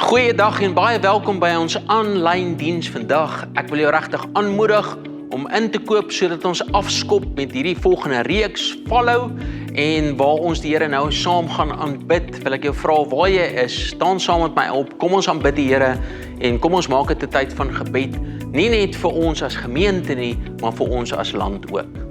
Goeiedag en baie welkom by ons aanlyn diens vandag. Ek wil jou regtig aanmoedig om in te koop sodat ons afskop met hierdie volgende reeks Follow en waar ons die Here nou saam gaan aanbid. Wil ek jou vra waar jy is, staan saam met my op. Kom ons aanbid die Here en kom ons maak dit 'n tyd van gebed, nie net vir ons as gemeente nie, maar vir ons as land ook.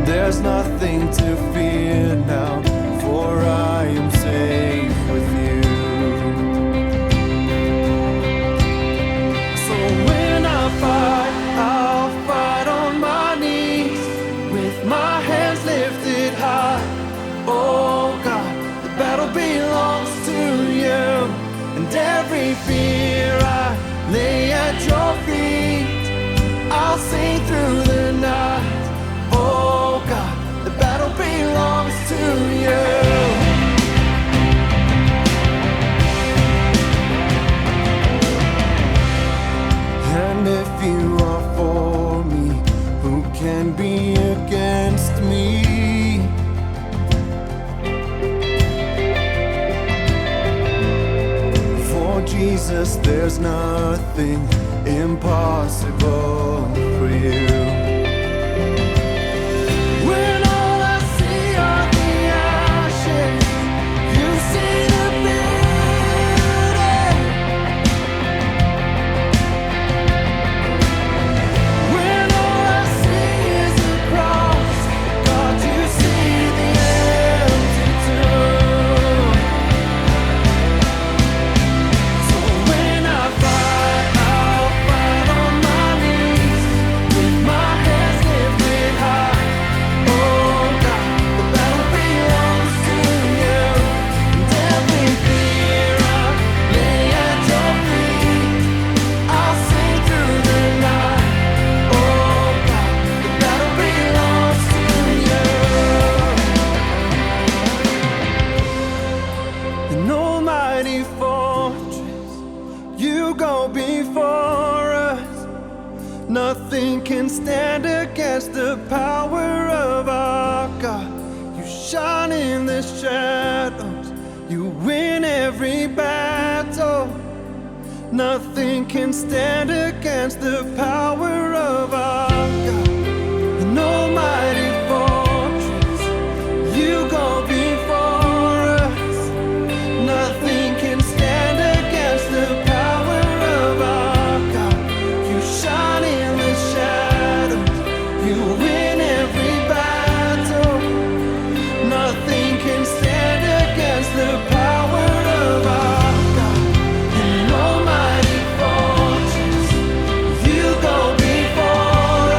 There's nothing to fear now, for I am safe with you. So when I fight, I'll fight on my knees, with my hands lifted high. Oh God, the battle belongs to you, and every fear I lay at your feet. I'll sing through the night. Oh God, the battle belongs to you. And if you are for me, who can be against me? For Jesus, there's nothing impossible for you. Nothing can stand against the power of our God. You shine in the shadows, you win every battle. Nothing can stand against the power of our God. An almighty fortress, you go before us. Nothing can stand against the power of our God. You shine in you win every battle. Nothing can stand against the power of our God. An almighty fortress, you go before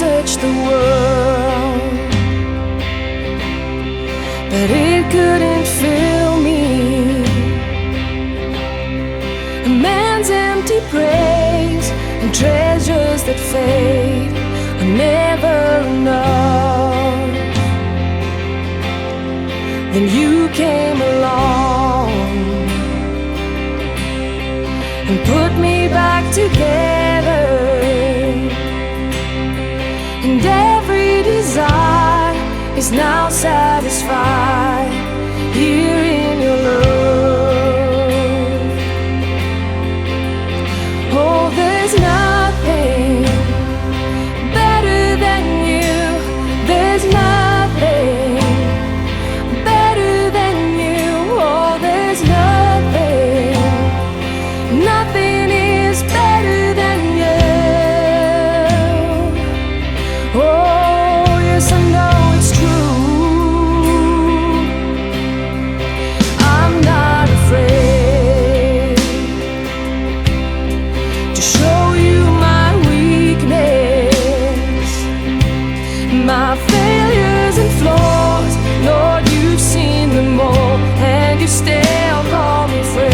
searched the world, but it couldn't fill me. A man's empty praise and treasures that fade are never enough. Then you came along and put me back together, and every desire is now satisfied here in your love. Oh, there's nothing better than you. There's nothing better than you. Oh, there's nothing, nothing is better than you. Oh, yes, I know it's true. I'm not afraid to show you my weakness, my failures and flaws. Lord, you've seen them all, and you still call me friend.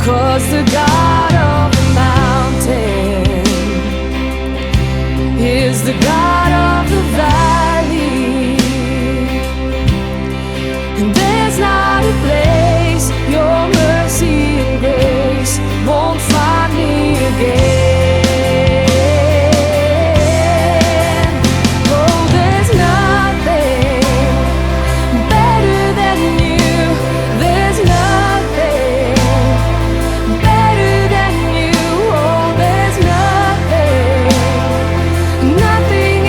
'Cause the God of the mountain is the God of the valley, and there's not a place your mercy and grace won't find me again. Oh, there's nothing better than you. There's nothing better than you. Oh, there's nothing, nothing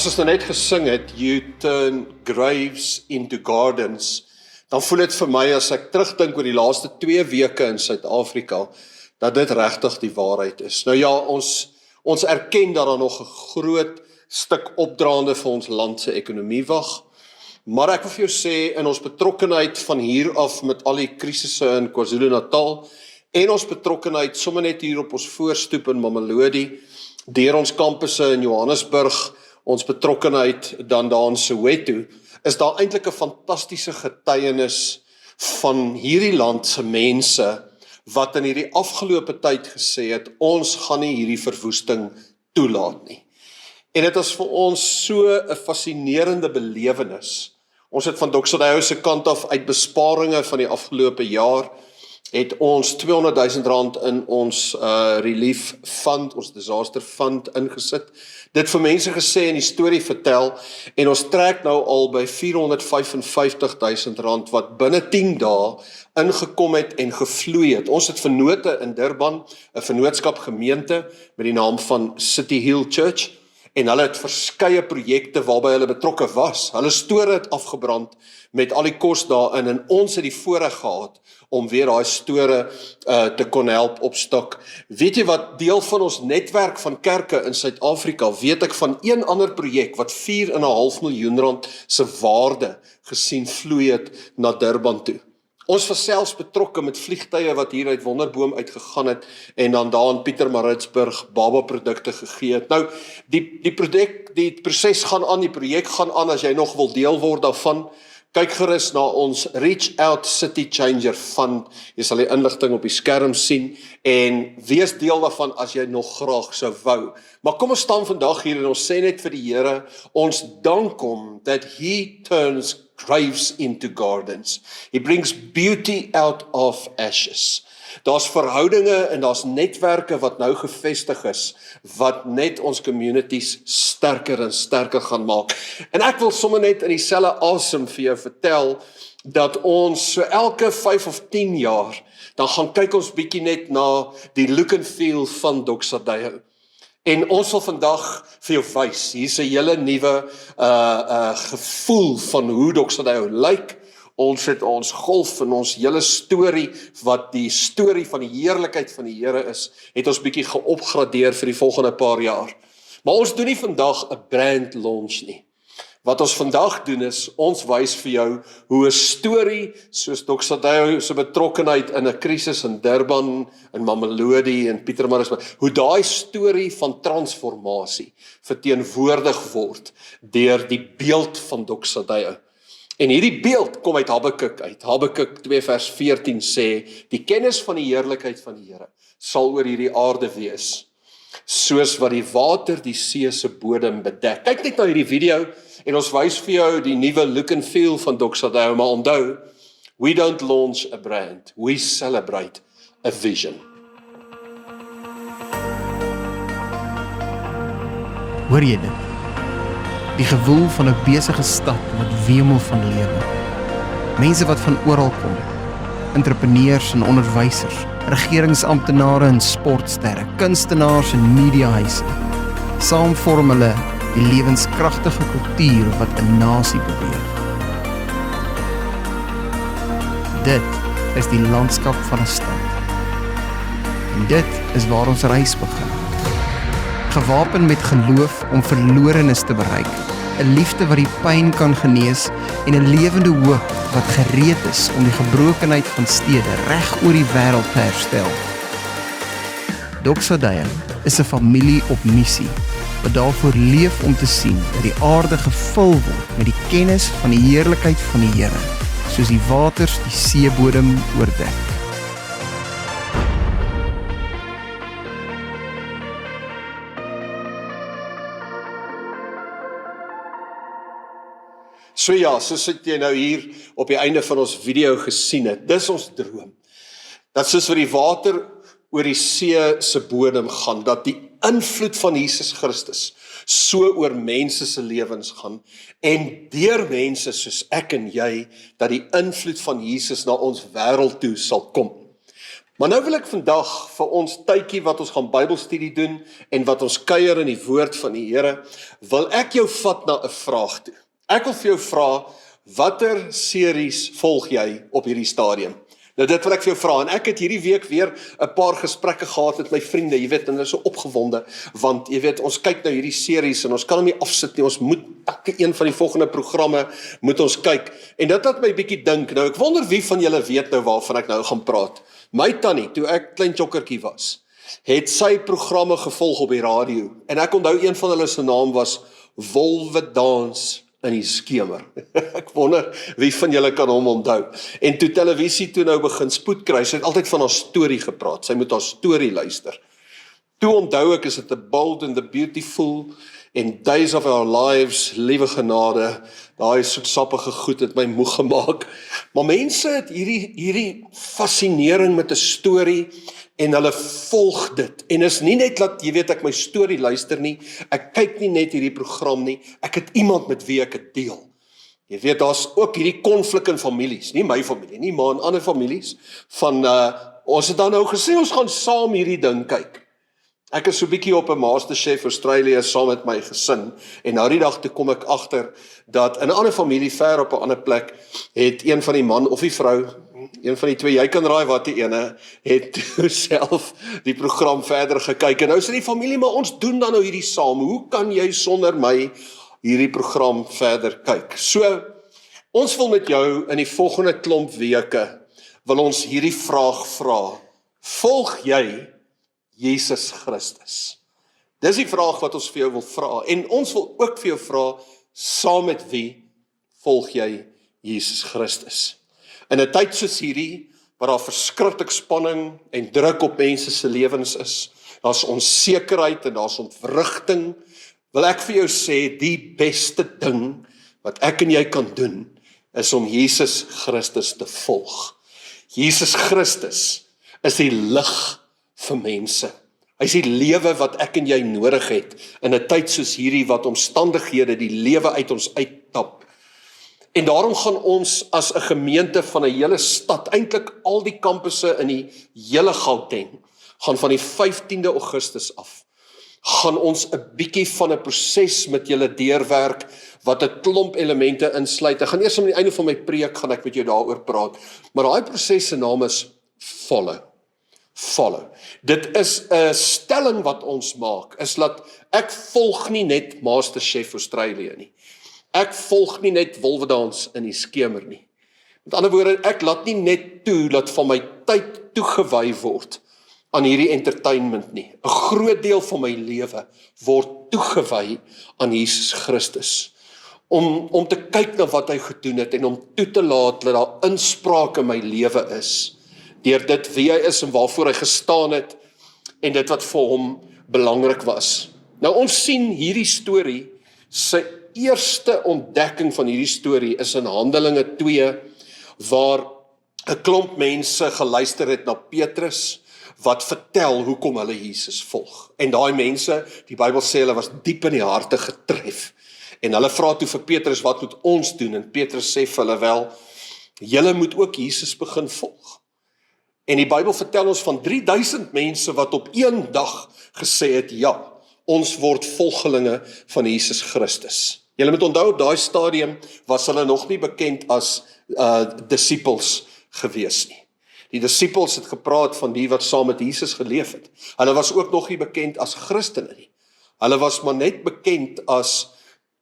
As ons nou net gesing het, you turn graves into gardens, dan voel dit vir my as ek terugdink oor die laaste 2 weke in Suid-Afrika, dat dit regtig die waarheid is. Nou ja, ons erken dat daar nog 'n groot stuk opdraande vir ons land se ekonomie wag, maar ek wil vir jou sê, in ons betrokkenheid van hier af met al die krisisse in KwaZulu-Natal, en ons betrokkenheid sommer net hier op ons voorstoep in Mamelodi, deur ons kampusse in Johannesburg, ons betrokkenheid dan daar in Soweto, is daar eintlik 'n fantastiese getuienis van hierdie land se mense, wat in hierdie afgelope tyd gesê het, ons gaan nie hierdie verwoesting toelaat nie. En dit is vir ons so 'n fascinerende belewenis. Ons het van Doxa Deo se kant af uit besparinge van die afgelope jaar, het ons R200,000 in ons relief fund, ons disaster fund ingesit. Dit vir mense gesê en die storie vertel, en ons trek nou al by R455,000 wat binne 10 dae ingekom het en gevloei het. Ons het vennote in Durban, 'n vennootskap gemeente met die naam van City Hill Church, en hulle het verskeie projekte waarby hulle betrokke was. Hulle store het afgebrand met al die kos daarin, en ons het die voorreg gehad om weer daai store te kon help opstok. Weet jy wat, deel van ons netwerk van kerke in Suid-Afrika, weet ek van een ander projek wat R4,5 miljoen se waarde gesien vloei het na Durban toe. Ons was selfs betrokke met vliegtye wat hier uit Wonderboom uitgegaan het, en dan daar in Pietermaritzburg babaprodukte gegee het. Nou, die proses gaan aan, die projek gaan aan, as jy nog wil deel word daarvan, kyk gerus na ons Reach Out City Changer Fund, jy sal die inligting op die skerm sien, en wees deel daarvan as jy nog graag sou wou. Maar kom ons staan vandag hier en ons sê net vir die Here, ons dank hom that he turns graves into gardens. He brings beauty out of ashes. Daar's verhoudinge en daar's netwerke wat nou gevestig is, wat net ons communities sterker en sterker gaan maak. En ek wil sommer net in dieselfde asem vir jou vertel, dat ons so elke 5 of 10 jaar, dan gaan kyk ons bietjie net na die look and feel van Doxa Deo. En ons wil vandag vir jou wys, hier's 'n hele nuwe gevoel van hoe Doxa Deo lyk. Ons het ons golf en ons hele storie, wat die storie van die heerlikheid van die Here is, het ons bietjie geopgradeer vir die volgende paar jaar. Maar ons doen nie vandag 'n brand launch nie. Wat ons vandag doen is, ons wys vir jou hoe 'n storie, soos Doxa Deo se betrokkenheid in 'n krisis in Durban, in Mamelodi en Pietermaritzburg, hoe daai storie van transformasie verteenwoordig word deur die beeld van Doxa Deo. En hierdie beeld kom uit Habakuk uit. Habakuk 2 vers 14 sê, die kennis van die heerlikheid van die Here sal oor hierdie aarde wees, soos wat die water die see se bodem bedek. Kyk net na hierdie video, en ons wys vir jou die nuwe look and feel van Doxa Deo, maar onthou, we don't launch a brand, we celebrate a vision. Hoor jy dit? Die gewoel van 'n besige stad wat wemel van lewe. Mense wat van oral kom. Entrepreneurs en onderwysers, regeringsamptenare en sportsterre, kunstenaars en mediahuise. Saam vorm hulle die lewenskragtige kultuur wat 'n nasie beweeg. Dit is die landskap van 'n stad. En dit is waar ons reis begin. Gewapen met geloof om verlorenes te bereik, 'n liefde wat die pyn kan genees en 'n lewende hoop wat gereed is om die gebrokenheid van stede reg oor die wêreld te herstel. Doxa Deo is 'n familie op missie wat daarvoor leef om te sien dat die aarde gevul word met die kennis van die heerlikheid van die Here, soos die waters die seebodem oordek. So ja, soos jy nou hier op die einde van ons video gesien het, dis ons droom. Dat soos wat die water oor die see se bodem gaan, dat die invloed van Jesus Christus so oor mense se lewens gaan, en deur mense soos ek en jy, dat die invloed van Jesus na ons wêreld toe sal kom. Maar nou wil ek vandag vir ons tydjie wat ons gaan Bybelstudie doen en wat ons kuier in die woord van die Here, wil ek jou vat na 'n vraag toe. Ek wil vir jou vra, watter series volg jy op hierdie stadium? Nou dit wil ek vir jou vra, en ek het hierdie week weer 'n paar gesprekke gehad met my vriende, jy weet, en hulle is so opgewonde, want jy weet, ons kyk nou hierdie series en ons kan hom nie afsit nie, ons moet elke een van die volgende programme moet ons kyk, en dit laat my bietjie dink. Nou ek wonder wie van julle weet nou waarvan ek nou gaan praat. My tannie, toe ek klein jokkertjie was, het sy programme gevolg op die radio, en ek onthou een van hulle se naam was Wolwe Dans in die skemer. Ek wonder wie van julle kan hom onthou. En toe televisie toe nou begin spoed kry, sy het altyd van haar storie gepraat, sy moet haar storie luister. Toe onthou ek, is it The Bold and the Beautiful, en Days of Our Lives, liewe genade, daai soetsappige goed het my moeg gemaak. Maar mense het hierdie fascinering met 'n storie, en hulle volg dit, en is nie net dat, jy weet, ek my storie luister nie, ek kyk nie net hierdie program nie, ek het iemand met wie ek het deel. Jy weet, daar's ook hierdie konflik in families, nie my familie nie, maar in ander families, van, ons het dan nou gesê, ons gaan saam hierdie ding kyk. Ek is so bietjie op 'n MasterChef Australië saam met my gesin, en nou die dag toe kom ek agter, dat in 'n ander familie, ver op 'n ander plek, het een van die man of die vrou, een van die twee, jy kan raai wat die ene, het self die program verder gekyk, en nou sê die familie, maar ons doen dan nou hierdie saam, hoe kan jy sonder my hierdie program verder kyk? So, ons wil met jou in die volgende klomp weke, wil ons hierdie vraag vra, volg jy Jesus Christus? Dis die vraag wat ons vir jou wil vra, en ons wil ook vir jou vra, saam met wie volg jy Jesus Christus? In 'n tyd soos hierdie, waar daar verskriklik spanning en druk op mense se lewens is, daar's onsekerheid en daar's ontwrigting, wil ek vir jou sê, die beste ding wat ek en jy kan doen, is om Jesus Christus te volg. Jesus Christus is die lig vir mense. Hy is die lewe wat ek en jy nodig het, in 'n tyd soos hierdie, wat omstandighede die lewe uit ons uittap. En daarom gaan ons as 'n gemeente van 'n hele stad, eintlik al die kampusse in die hele Gauteng, gaan van die 15de Augustus af, gaan ons 'n bietjie van 'n proses met julle deurwerk, wat 'n klomp elemente insluit. Ek gaan eers aan die einde van my preek, gaan ek met jou daaroor praat, maar daai proses se naam is follow. Follow. Dit is 'n stelling wat ons maak, is dat ek volg nie net MasterChef Australië nie. Ek volg nie net Wolwe Dans in die skemer nie. Met ander woorde, ek laat nie net toe dat van my tyd toegewy word aan hierdie entertainment nie. 'n Groot deel van my lewe word toegewy aan Jesus Christus. Om te kyk na wat hy gedoen het, en om toe te laat dat daar inspraak in my lewe is, deur dit wie hy is en waarvoor hy gestaan het, en dit wat vir hom belangrik was. Nou ons sien hierdie storie, sy eerste ontdekking van hierdie storie is in Handelinge 2, waar 'n klomp mense geluister het na Petrus, wat vertel hoekom hulle Jesus volg. En daai mense, die Bybel sê hulle was diep in die harte getref. En hulle vra toe vir Petrus, wat moet ons doen? En Petrus sê vir hulle, wel, julle moet ook Jesus begin volg. En die Bybel vertel ons van 3000 mense wat op een dag gesê het, ja, ons word volgelinge van Jesus Christus. Julle moet onthou, op daai stadium was hulle nog nie bekend as disippels gewees nie. Die disippels het gepraat van die wat saam met Jesus geleef het. Hulle was ook nog nie bekend as Christene nie. Hulle was maar net bekend as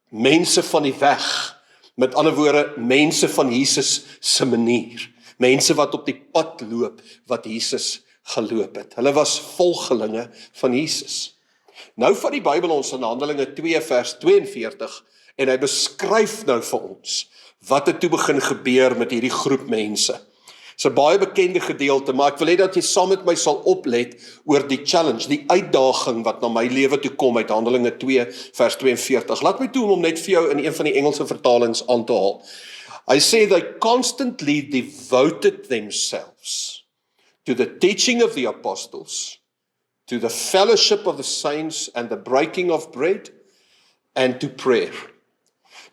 mense van die weg. Met ander woorde, mense van Jesus se manier. Mense wat op die pad loop wat Jesus geloop het. Hulle was volgelinge van Jesus. Nou van die Bybel ons in Handelinge 2 vers 42 en hy beskryf nou vir ons wat het toe begin gebeur met hierdie groep mense. Dit is 'n baie bekende gedeelte, maar ek wil hê dat jy saam met my sal oplet oor die challenge, die uitdaging wat na my lewe toe kom uit Handelinge 2 vers 42. Laat my toe om net vir jou in een van die Engelse vertalings aan te haal. I say they constantly devoted themselves to the teaching of the apostles, to the fellowship of the saints and the breaking of bread, and to prayer.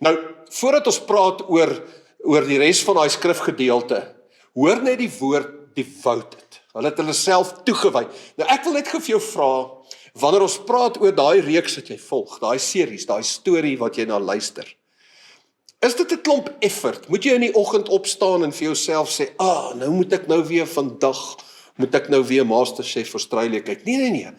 Nou, voordat ons praat oor die res van daai skrifgedeelte, hoor net die woord devoted. Hulle het hulle self toegewy. Nou ek wil net gou vir jou vra, wanneer ons praat oor daai reeks wat jy volg, daai series, daai storie wat jy na luister, is dit 'n klomp effort? Moet jy in die oggend opstaan en vir jouself sê, nou moet ek nou weer vandag, moet ek nou weer MasterChef Australië kyk? Nee.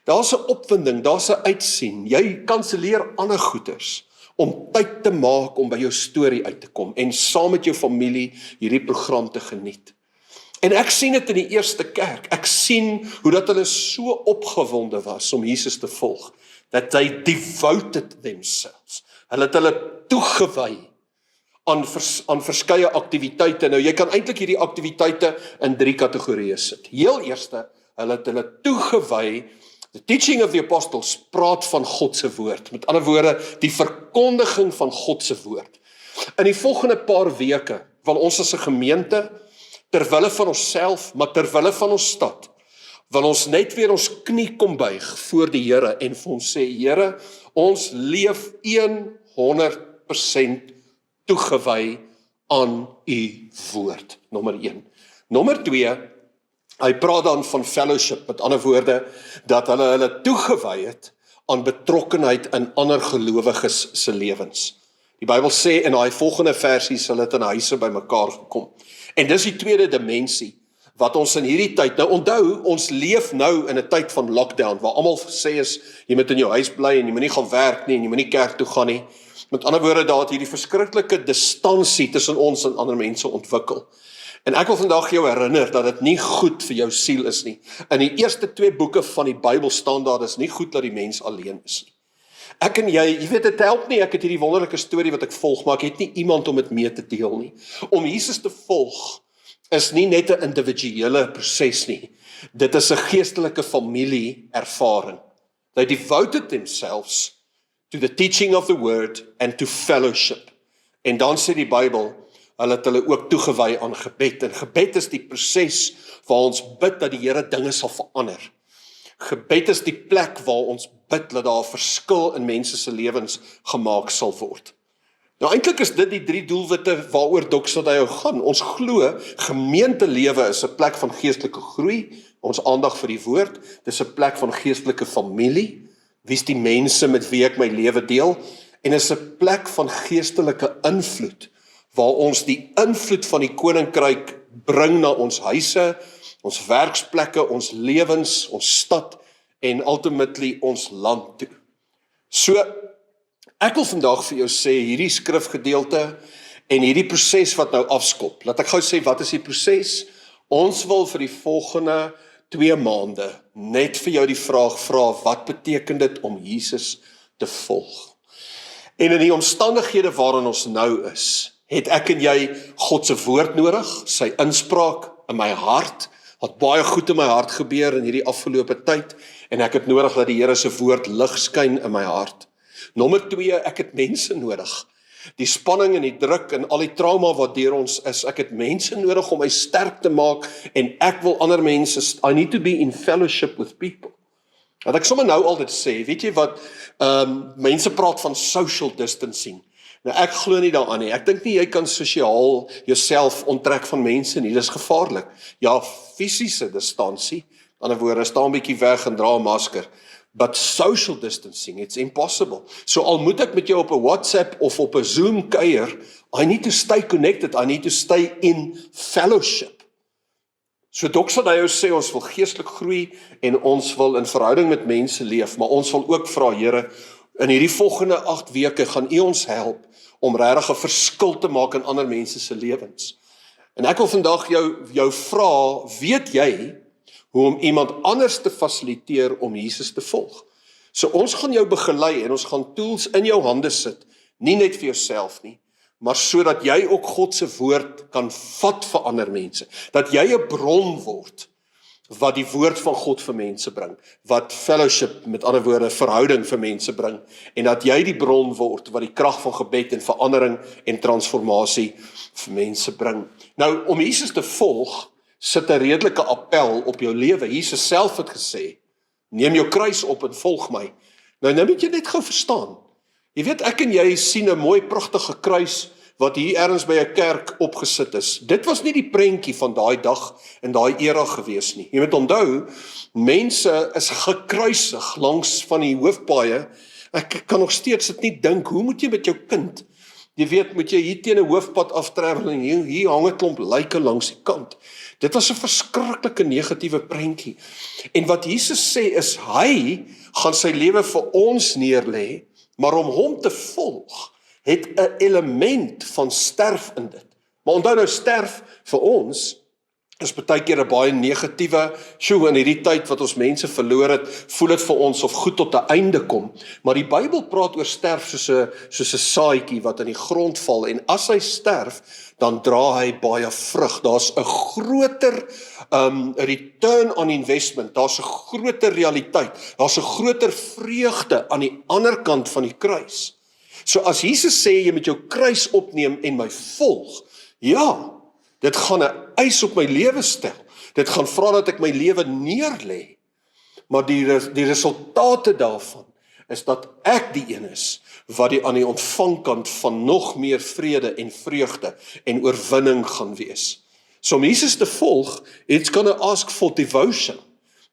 Daar's 'n opwinding, daar's 'n uitsien. Jy kanselleer ander goeders om tyd te maak om by jou storie uit te kom en saam met jou familie hierdie program te geniet. En ek sien dit in die eerste kerk. Ek sien hoe dat hulle so opgewonde was om Jesus te volg, that they devoted themselves. Hulle het hulle toegewy aan verskeie aktiwiteite. Nou jy kan eintlik hierdie aktiwiteite in 3 kategorieë sit. Heel eerste, hulle het hulle toegewy. The teaching of the apostles praat van God se woord. Met ander woorde, die verkondiging van God se woord. In die volgende paar weke wil ons as 'n gemeente, terwille van onsself, maar terwille van ons stad, wil ons net weer ons knie kom buig voor die Here en vir ons sê, Here, ons leef 100% toegewy aan u woord, nommer 1. Nommer 2, hy praat dan van fellowship, met ander woorde, dat hulle toegewy het aan betrokkenheid in ander gelowiges se lewens. Die Bybel sê in daai volgende versies, hulle het in huise bymekaar gekom. En dis die tweede dimensie, wat ons in hierdie tyd, nou onthou, ons leef nou in 'n tyd van lockdown, waar almal sê is, jy moet in jou huis bly, en jy moet nie gaan werk nie, en jy moet nie kerk toe gaan nie. Met ander woorde, daar het hierdie verskriklike distansie tussen ons en ander mense ontwikkel. En ek wil vandag jou herinner, dat dit nie goed vir jou siel is nie. In die eerste 2 boeke van die Bybel staan daar, dis nie goed dat die mens alleen is nie. Ek en jy weet, dit help nie, ek het hierdie wonderlike storie wat ek volg, maar ek het nie iemand om dit mee te deel nie. Om Jesus te volg, is nie net 'n individuele proses nie. Dit is 'n geestelike familie ervaring. They devoted themselves to the teaching of the word and to fellowship. En dan sê die Bybel, hulle het hulle ook toegewy aan gebed. En gebed is die proses waar ons bid dat die Here dinge sal verander. Gebed is die plek waar ons bid dat daar 'n verskil in mense se lewens gemaak sal word. Nou eintlik is dit die 3 doelwitte waaroor Doxa Deo gaan. Ons glo gemeentelewe is 'n plek van geestelike groei, ons aandag vir die woord, dis 'n plek van geestelike familie, wie's die mense met wie ek my lewe deel, en is 'n plek van geestelike invloed, waar ons die invloed van die koninkryk bring na ons huise, ons werksplekke, ons lewens, ons stad en ultimately ons land toe. So, ek wil vandag vir jou sê, hierdie skrifgedeelte en hierdie proses wat nou afskop. Laat ek gou sê, wat is die proses? Ons wil vir die volgende 2 maande net vir jou die vraag vra, wat beteken dit om Jesus te volg? En in die omstandighede waarin ons nou is, het ek en jy God se woord nodig, sy inspraak in my hart, wat baie goed in my hart gebeur in hierdie afgelope tyd, en ek het nodig dat die Here se woord lig skyn in my hart. Nommer 2, ek het mense nodig. Die spanning en die druk en al die trauma wat deur ons is, ek het mense nodig om my sterk te maak, en ek wil ander mense, I need to be in fellowship with people. Wat ek sommer nou altyd sê, weet jy wat, mense praat van social distancing. Nou ek glo nie daaraan nie, ek dink nie jy kan sosiaal jouself onttrek van mense nie, dis gevaarlik. Ja, fisiese distansie, aan 'n woorde, staan 'n bietjie weg en dra 'n masker, but social distancing, it's impossible. So al moet ek met jou op 'n WhatsApp of op 'n Zoom kuier, I need to stay connected, I need to stay in fellowship. So Doxa Deo sê ons wil geestelik groei en ons wil in verhouding met mense leef, maar ons wil ook vra, Here, in hierdie volgende 8 weke gaan U ons help om regtig 'n verskil te maak in ander mense se lewens. En ek wil vandag jou vra, weet jy hoe om iemand anders te fasiliteer om Jesus te volg? So ons gaan jou begelei en ons gaan tools in jou hande sit, nie net vir jouself nie, maar sodat jy ook God se woord kan vat vir ander mense, dat jy 'n bron word wat die woord van God vir mense bring, wat fellowship, met ander woorde, verhouding vir mense bring, en dat jy die bron word wat die krag van gebed en verandering en transformasie vir mense bring. Nou, om Jesus te volg, sit 'n redelike appel op jou lewe. Jesus self het gesê, neem jou kruis op en volg my. Nou moet jy net gou verstaan. Jy weet, ek en jy sien 'n mooi pragtige kruis wat hier ergens by 'n kerk opgesit is. Dit was nie die prentjie van daai dag en daai era gewees nie. Jy moet onthou, mense is gekruisig langs van die hoofpaaie. Ek kan nog steeds dit nie dink, hoe moet jy met jou kind? Jy weet, moet jy hier teen 'n hoofpad aftrek en hier hang 'n klomp lyke langs die kant. Dit was 'n verskriklike negatiewe prentjie. En wat Jesus sê is, hy gaan sy lewe vir ons neerlê, maar om hom te volg, het 'n element van sterf in dit. Maar onthou nou, sterf vir ons is baie keer 'n baie negatiewe, in hierdie tyd wat ons mense verloor het, voel dit vir ons of goed tot 'n einde kom. Maar die Bybel praat oor sterf soos 'n saadjie wat in die grond val, en as hy sterf, dan dra hy baie vrug. Daar's 'n groter return on investment, daar's 'n groter realiteit, daar's 'n groter vreugde aan die ander kant van die kruis. So as Jesus sê, jy moet jou kruis opneem en my volg, ja, dit gaan 'n eis op my lewe stel. Dit gaan vra dat ek my lewe neerlê. Maar die resultate daarvan is dat ek die een is wat aan die ontvangkant van nog meer vrede en vreugde en oorwinning gaan wees. So om Jesus te volg, it's gonna ask for devotion.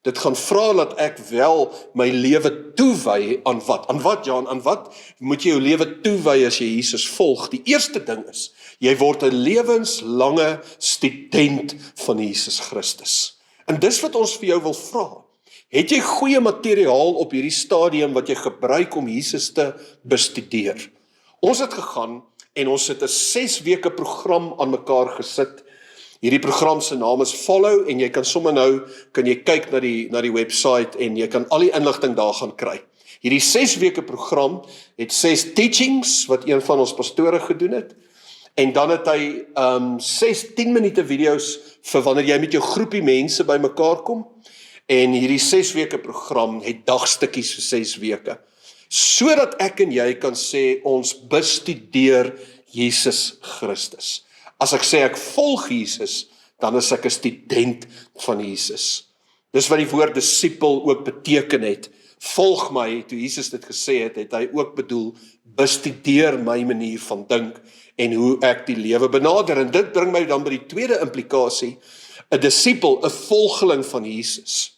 Dit gaan vra dat ek wel my lewe toewy aan wat? Aan wat, Jan? Aan wat moet jy jou lewe toewy as jy Jesus volg? Die eerste ding is, jy word 'n lewenslange student van Jesus Christus. En dis wat ons vir jou wil vra. Het jy goeie materiaal op hierdie stadium wat jy gebruik om Jesus te bestudeer? Ons het gegaan en ons het 'n 6 weke program aan mekaar gesit. Hierdie program se naam is Follow, en jy kan sommer nou, kan jy kyk na die website en jy kan al die inligting daar gaan kry. Hierdie 6 weke program het 6 teachings wat een van ons pastore gedoen het, en dan het hy 6 10 minute video's vir wanneer jy met jou groepie mense bymekaar kom, en hierdie 6 weke program het dagstukkies vir 6 weke, sodat ek en jy kan sê ons bestudeer Jesus Christus. As ek sê ek volg Jesus, dan is ek 'n student van Jesus. Dis wat die woord disipel ook beteken het. Volg my, toe Jesus dit gesê het, het hy ook bedoel, bestudeer my manier van dink en hoe ek die lewe benader. En dit bring my dan by die tweede implikasie. 'n Disipel, 'n volgeling van Jesus,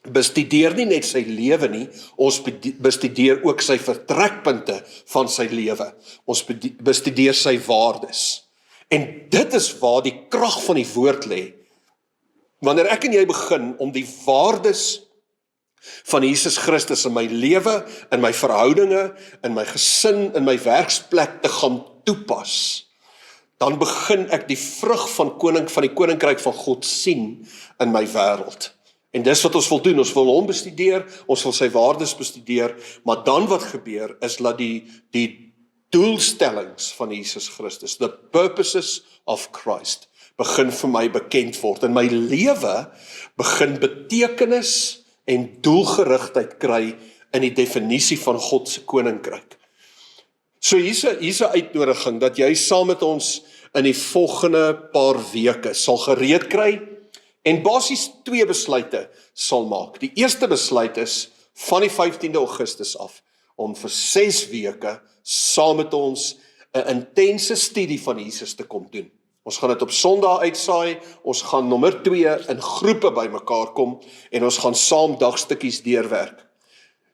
bestudeer nie net sy lewe nie, ons bestudeer ook sy vertrekpunte van sy lewe. Ons bestudeer sy waardes. En dit is waar die krag van die woord lê. Wanneer ek en jy begin om die waardes van Jesus Christus in my lewe, in my verhoudinge, in my gesin, in my werksplek te gaan toepas, dan begin ek die vrug van die koninkryk van God sien in my wêreld. En dis wat ons wil doen, ons wil hom bestudeer, ons wil sy waardes bestudeer, maar dan wat gebeur is dat die doelstellings van Jesus Christus, the purposes of Christ, begin vir my bekend word, en my lewe begin betekenis en doelgerigtheid kry in die definisie van God se koninkryk. So hier's 'n uitnodiging dat jy saam met ons in die volgende paar weke sal gereed kry en basies 2 besluite sal maak. Die eerste besluit is van die 15de Augustus af om vir 6 weke saam met ons 'n intense studie van Jesus te kom doen. Ons gaan dit op Sondag uitsaai, ons gaan nommer 2 in groepe bymekaar kom en ons gaan saam dagstukkies deurwerk.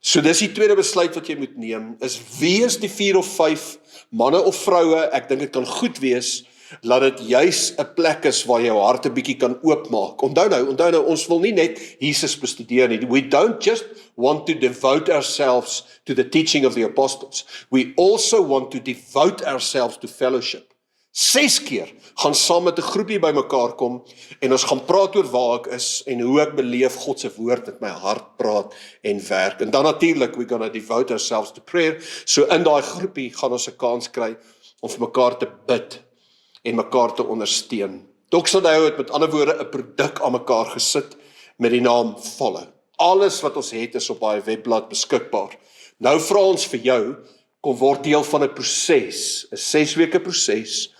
So dis die tweede besluit wat jy moet neem, is wie is die 4 of 5 manne of vroue, ek dink dit kan goed wees, laat dit juis 'n plek is waar jou hart 'n bietjie kan oopmaak. Onthou nou, ons wil nie net Jesus bestudeer nie. We don't just want to devote ourselves to the teaching of the apostles. We also want to devote ourselves to fellowship. 6 keer gaan saam met 'n groepie bymekaar kom en ons gaan praat oor waar ek is en hoe ek beleef God se woord met my hart praat en werk. En dan natuurlik, we're gonna devote ourselves to prayer. So in daai groepie gaan ons 'n kans kry om vir mekaar te bid en mekaar te ondersteun. Doxadeo het met ander woorde 'n produk aan mekaar gesit met die naam Follow. Alles wat ons het is op daai webblad beskikbaar. Nou vra ons vir jou, kom word deel van 'n proses, 'n 6 weke proses,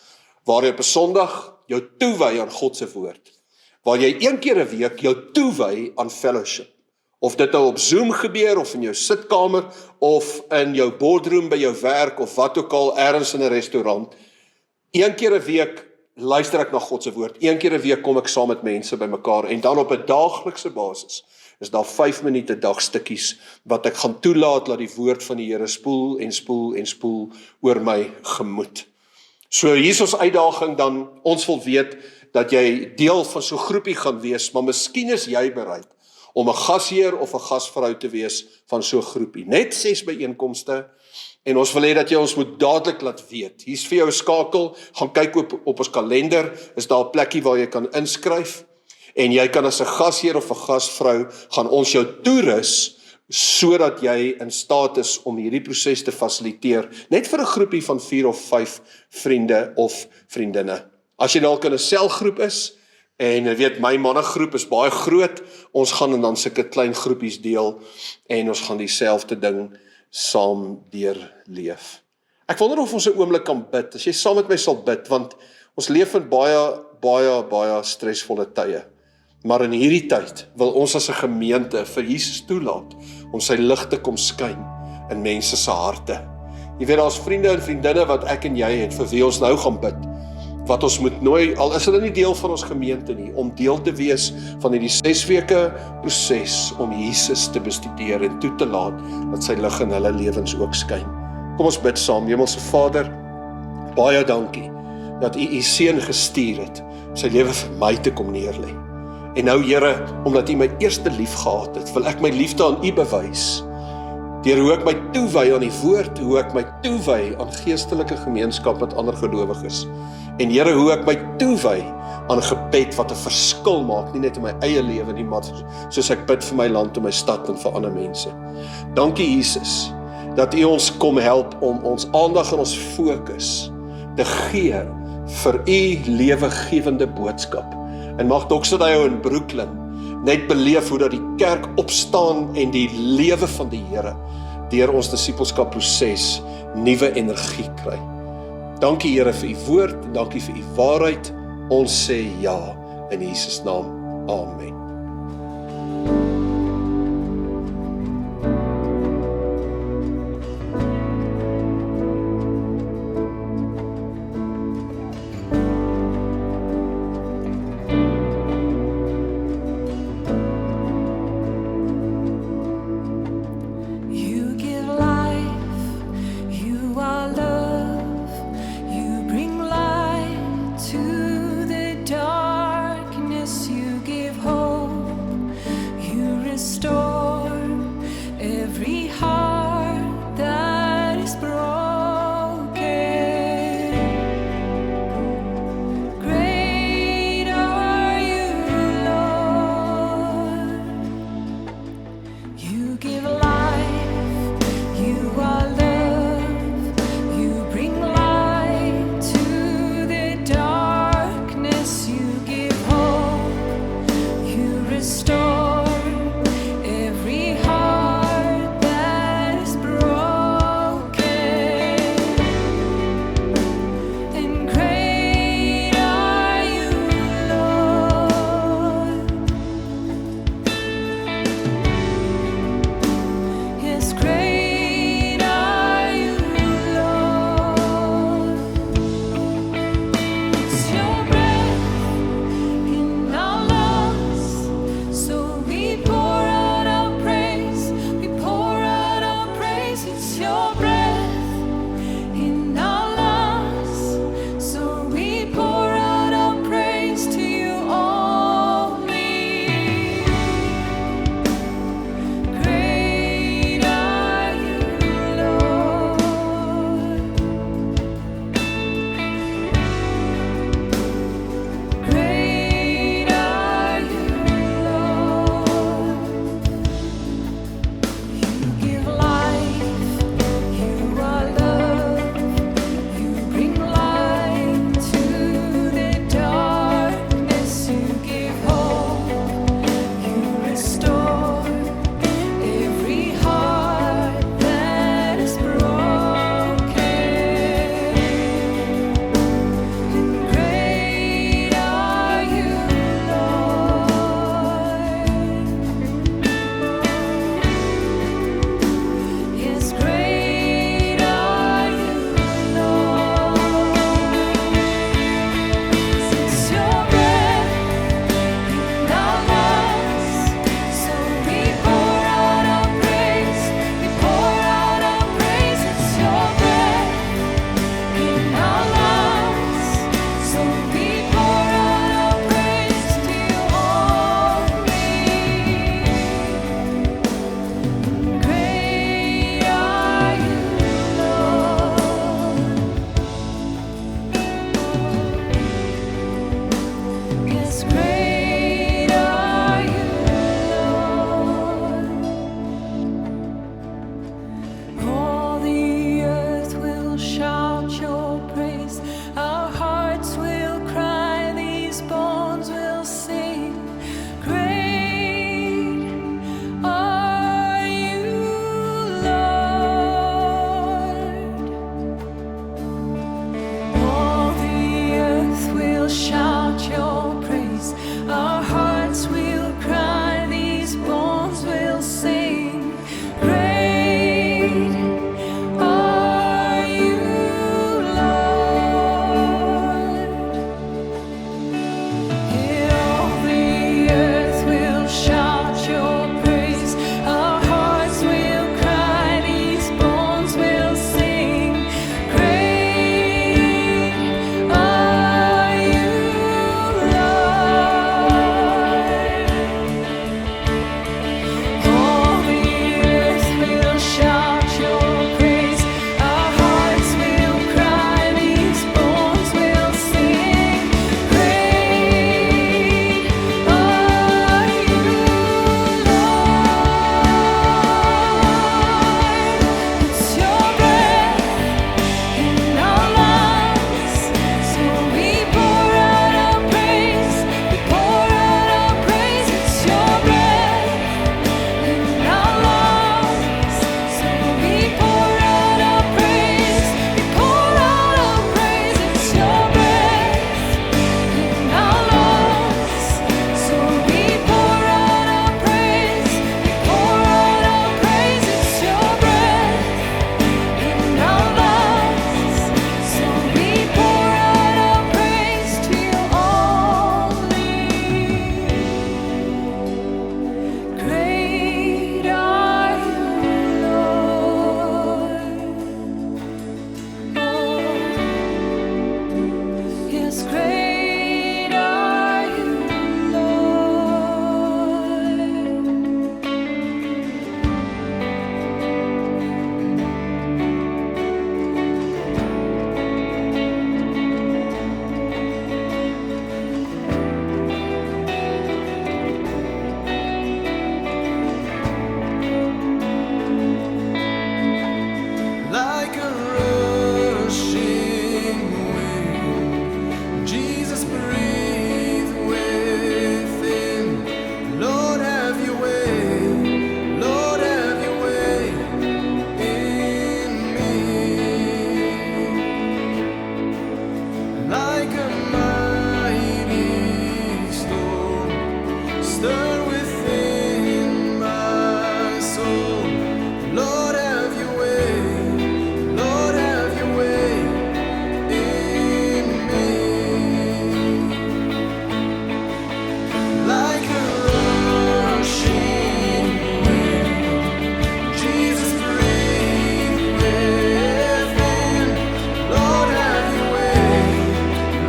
waar jy op 'n Sondag jou toewy aan God se woord, waar jy 1 keer 'n week jou toewy aan fellowship, of dit nou op Zoom gebeur, of in jou sitkamer, of in jou boardroom by jou werk, of wat ook al, ergens in 'n restaurant, Een keer 'n week luister ek na God se woord. Een keer 'n week kom ek saam met mense bymekaar en dan op 'n daaglikse basis is daar 5 minute dagstukkies wat ek gaan toelaat dat die woord van die Here spoel en spoel en spoel oor my gemoed. So hier is ons uitdaging dan, ons wil weet dat jy deel van so 'n groepie gaan wees, maar miskien is jy bereid om 'n gasheer of 'n gasvrou te wees van so 'n groepie. Net 6 byeenkomste en ons wil hê dat jy ons moet dadelik laat weet. Hier's vir jou 'n skakel, gaan kyk op ons kalender, is daar 'n plekkie waar jy kan inskryf en jy kan as 'n gasheer of 'n gasvrou gaan ons jou toerus sodat jy in staat is om hierdie proses te fasiliteer, net vir 'n groepie van 4 of 5 vriende of vriendinne. As jy dalk in 'n selgroep is, en jy weet, my mannegroep is baie groot, ons gaan dan sulke klein groepies deel, en ons gaan dieselfde ding saam deurleef. Ek wonder of ons 'n oomblik kan bid, as jy saam met my sal bid, want ons leef in baie stresvolle tye. Maar in hierdie tyd wil ons as 'n gemeente vir Jesus toelaat om sy lig te kom skyn in mense se harte. Jy weet, daar's vriende en vriendinne wat ek en jy het vir wie ons nou gaan bid, wat ons moet nooi, al is hulle nie deel van ons gemeente nie, om deel te wees van hierdie 6 weke proses om Jesus te bestudeer en toe te laat dat sy lig in hulle lewens ook skyn. Kom ons bid saam. Hemelse Vader, baie dankie dat U seun gestuur het om sy lewe vir my te kom neerlê. En nou Here, omdat U my eerste lief gehad het, wil ek my liefde aan U bewys. Deur hoe ek my toewy aan die woord, hoe ek my toewy aan geestelike gemeenskap met ander gelowiges. En Here, hoe ek my toewy aan gebed wat 'n verskil maak, nie net in my eie lewe nie, maar soos ek bid vir my land en my stad en vir ander mense. Dankie Jesus, dat U ons kom help om ons aandag en ons fokus te gee vir U lewegewende boodskap. En mag Doxodeo in Brooklyn net beleef hoe dat die kerk opstaan en die lewe van die Here deur ons disippelskap proses nuwe energie kry. Dankie Here vir U woord en dankie vir U waarheid. Ons sê ja in Jesus naam. Amen. You give life, you are love, you bring light to the darkness, you give hope.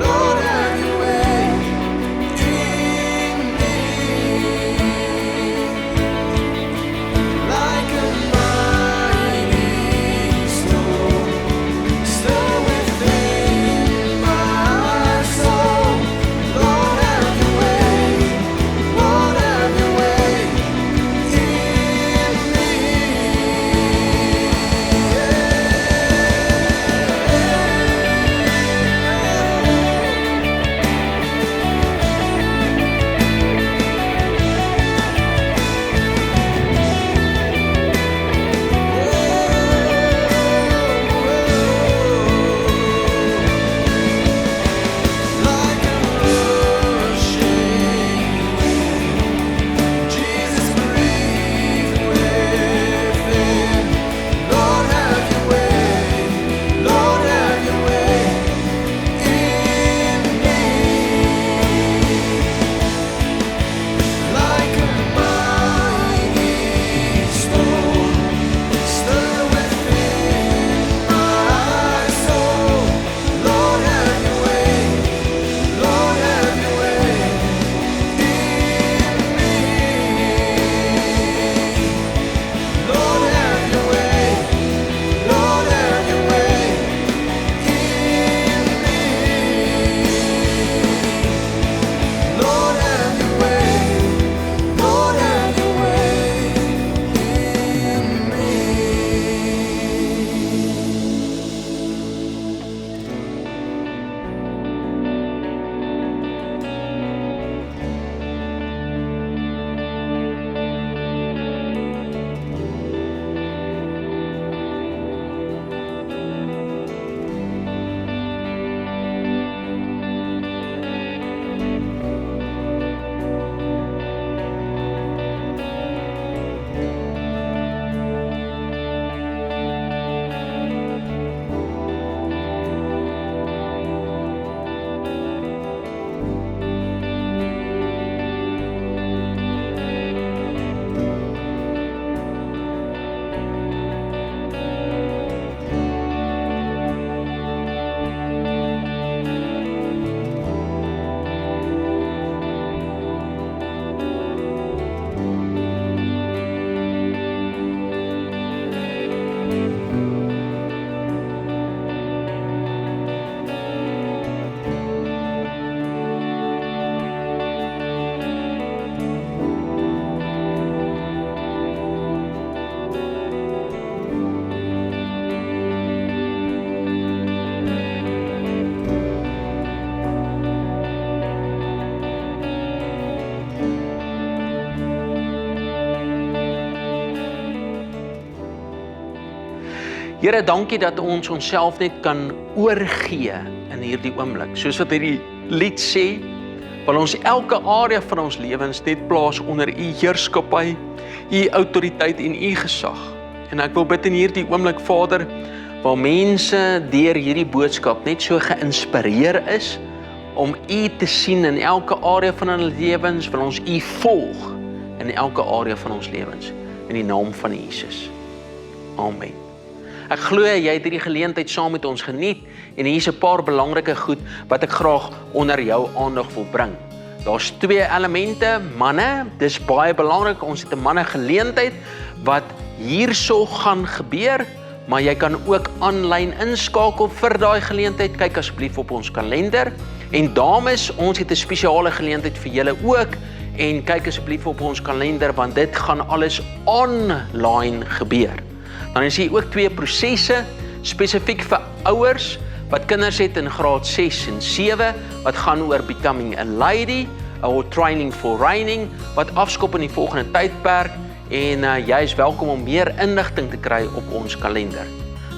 Lord, Here, dankie dat ons onsself net kan oorgee in hierdie oomblik. Soos wat hierdie lied sê, wil ons elke area van ons lewens net plaas onder u heerskappy, u autoriteit en u gesag. En ek wil bid in hierdie oomblik, Vader, waar mense deur hierdie boodskap net so geïnspireer is om u te sien in elke area van hulle lewens, wil ons u volg in elke area van ons lewens, in die naam van Jesus. Amen. Ek glo jy het hierdie geleentheid saam met ons geniet en hier is 'n paar belangrike goed wat ek graag onder jou aandag wil bring. Daar's 2 elemente, manne, dis baie belangrik, ons het 'n manne geleentheid wat hierso gaan gebeur, maar jy kan ook aanlyn inskakel vir daai geleentheid, kyk asseblief op ons kalender. En dames, ons het 'n spesiale geleentheid vir julle ook, en kyk asseblief op ons kalender, want dit gaan alles online gebeur. Dan is hier ook 2 prosesse, spesifiek vir ouers, wat kinders het in graad 6 en 7, wat gaan oor Becoming a Lady, or Training for Reigning, wat afskop in die volgende tydperk, en jy is welkom om meer inligting te kry op ons kalender.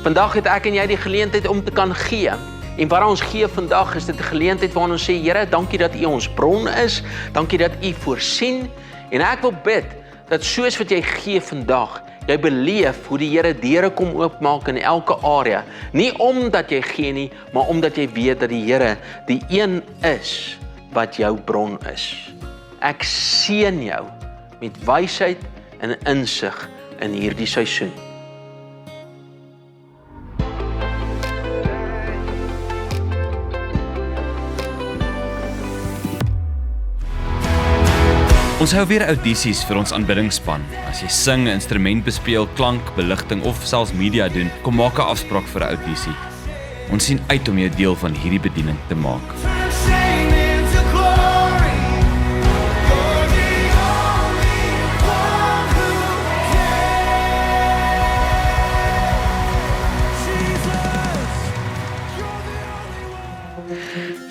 Vandag het ek en jy die geleentheid om te kan gee, en waar ons gee vandag is dit 'n geleentheid waar ons sê, Here, dankie dat u ons bron is, dankie dat u voorsien, en ek wil bid, dat soos wat jy gee vandag, jy beleef hoe die Here deure kom oopmaak in elke area, nie omdat jy gee nie, maar omdat jy weet dat die Here die een is, wat jou bron is. Ek seën jou met wysheid en insig in hierdie seisoen. Ons hou weer audisies vir ons aanbiddingsspan. As jy sing, 'n instrument bespeel, klank, beligting of selfs media doen, kom maak 'n afspraak vir 'n audisie. Ons sien uit om jou deel van hierdie bediening te maak. Shame into glory. You're the only one who cares. Jesus,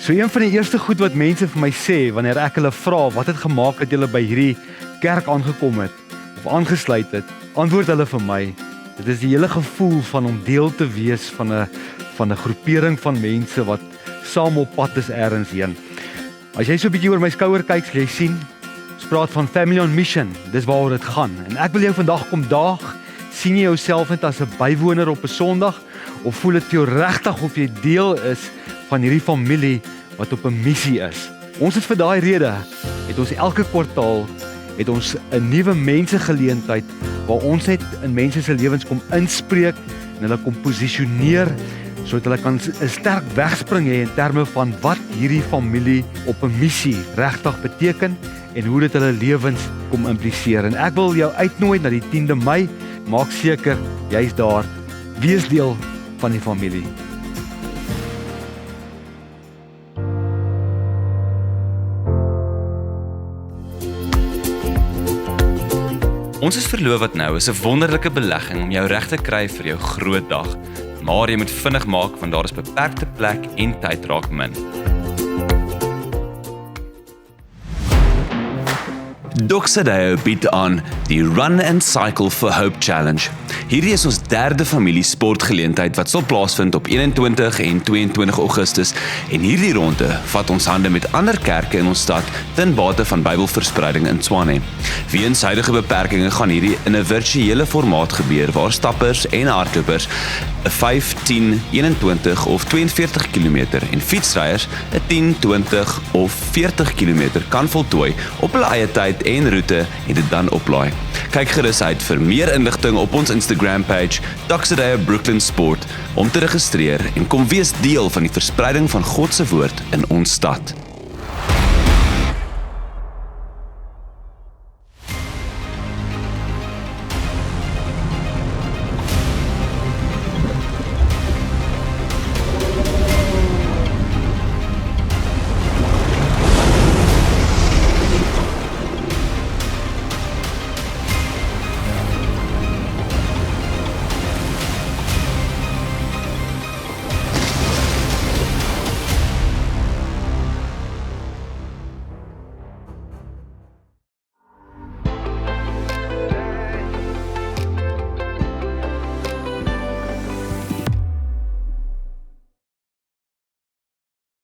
So een van die eerste goed wat mense vir my sê wanneer ek hulle vra wat het gemaak dat julle by hierdie kerk aangekom het of aangesluit het, antwoord hulle vir my, dit is die hele gevoel van om deel te wees van 'n groepering van mense wat saam op pad is ergens heen. As jy so 'n bietjie oor my skouer kyk, sal jy sien, ons praat van Family on Mission, dis waaroor dit gaan. En ek wil jou vandag kom daag, sien jy jouself net as 'n bywoner op 'n Sondag, of voel dit vir jou regtig of jy deel is van hierdie familie wat op 'n missie is. Ons het vir daai rede, het ons elke kwartaal, het ons 'n nuwe mensegeleentheid, waar ons net in mense se lewens kom inspreek, en hulle kom posisioneer, sodat hulle kan 'n sterk wegspring hê in terme van wat hierdie familie op 'n missie regtig beteken, en hoe dit hulle lewens kom impliseer. En ek wil jou uitnooi na die 10de Mei, maak seker, jy's daar, wees deel van die familie. Ons is Verlowat Nou is 'n wonderlike belegging om jou reg te kry vir jou groot dag. Maar jy moet vinnig maak want daar is beperkte plek en tyd raak min. Doxadeo bied aan die Run and Cycle for Hope Challenge. Hierdie is ons derde familie sportgeleentheid wat sal plaasvind op 21 en 22 Augustus, en hierdie ronde vat ons hande met ander kerke in ons stad ten bate van Bybelverspreiding in Tshwane. Weens huidige beperkings gaan hierdie in 'n virtuele formaat gebeur waar stappers en hardlopers 'n 5, 10, 21 of 42 km en fietsryers 'n 10, 20 of 40 km kan voltooi op hulle eie tyd en roete en dit dan oplaai. Kyk gerus uit vir meer inligting op ons Instagram page Doxadeo Brooklyn Sport om te registreer en kom wees deel van die verspreiding van God se woord in ons stad.